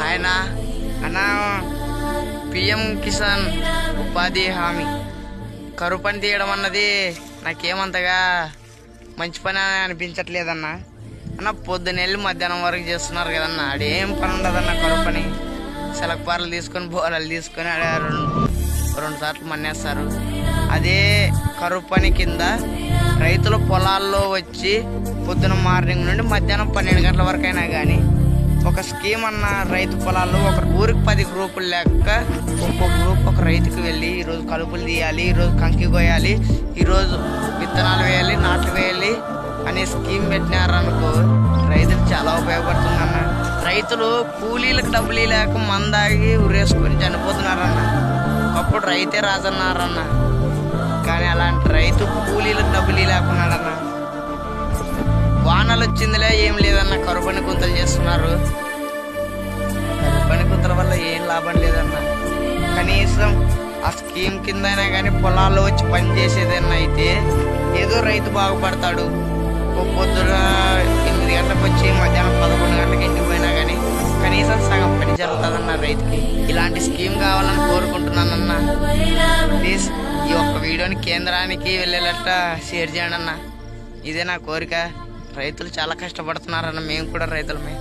ఆయన అన్న పిఎం కిసాన్ ఉపాధి హామీ కరువు పని తీయడం అన్నది నాకేమంతగా మంచి పని అని అనిపించట్లేదన్న. అన్న పొద్దునెళ్ళి మధ్యాహ్నం వరకు చేస్తున్నారు కదన్న, ఆడేం పని ఉండదన్న. కరువు పని సెలక్పార్లు తీసుకొని బోరాలు తీసుకొని ఆడ రెండు సార్లు మన్నేస్తారు. అదే కరువు పని కింద రైతుల పొలాల్లో వచ్చి పొద్దున మార్నింగ్ నుండి మధ్యాహ్నం 12 గంటల వరకు అయినా కానీ ఒక స్కీమ్ అన్న రైతు పొలాల్లో ఒక ఊరికి 10 గ్రూపులు లెక్క ఒక్కొక్క గ్రూప్ ఒక రైతుకి వెళ్ళి ఈరోజు కలుపులు తీయాలి, ఈరోజు కంకి కోయాలి, ఈరోజు విత్తనాలు వేయాలి, నాట్లు వేయాలి అనే స్కీమ్ పెట్టినారనుకో రైతులు చాలా ఉపయోగపడుతుందన్న. రైతులు కూలీలకు డబ్బులు లేక మందాగి ఉరేసుకొని చనిపోతున్నారన్న. ఒకప్పుడు రైతే రాజన్నారన్న, కానీ అలాంటి రైతు కూలీలకు డబ్బులు లేకున్నాడన్న. వానలు వచ్చిందిలే ఏం లేదన్న, కరువు పని గుంతలు చేస్తున్నారు. కరువు పని గుంతల వల్ల ఏం లాభం లేదన్న. కనీసం ఆ స్కీమ్ కింద అయినా కానీ పొలాల్లో వచ్చి పని చేసేదన్నా అయితే ఏదో రైతు బాగుపడతాడు. పొద్దున 8 గంటలకు వచ్చి మధ్యాహ్నం 11 గంటలకు ఇంటికి పోయినా కానీ కనీసం సగం పని జరుగుతుందన్న రైతుకి. ఇలాంటి స్కీమ్ కావాలని కోరుకుంటున్నానన్న. ప్లీజ్ ఈ ఒక్క వీడియోని కేంద్రానికి వెళ్ళేటట్టు షేర్ చేయండి అన్న. ఇదే నా కోరిక. రైతులు చాలా కష్టపడుతున్నారన్న, మేము కూడా రైతులమే.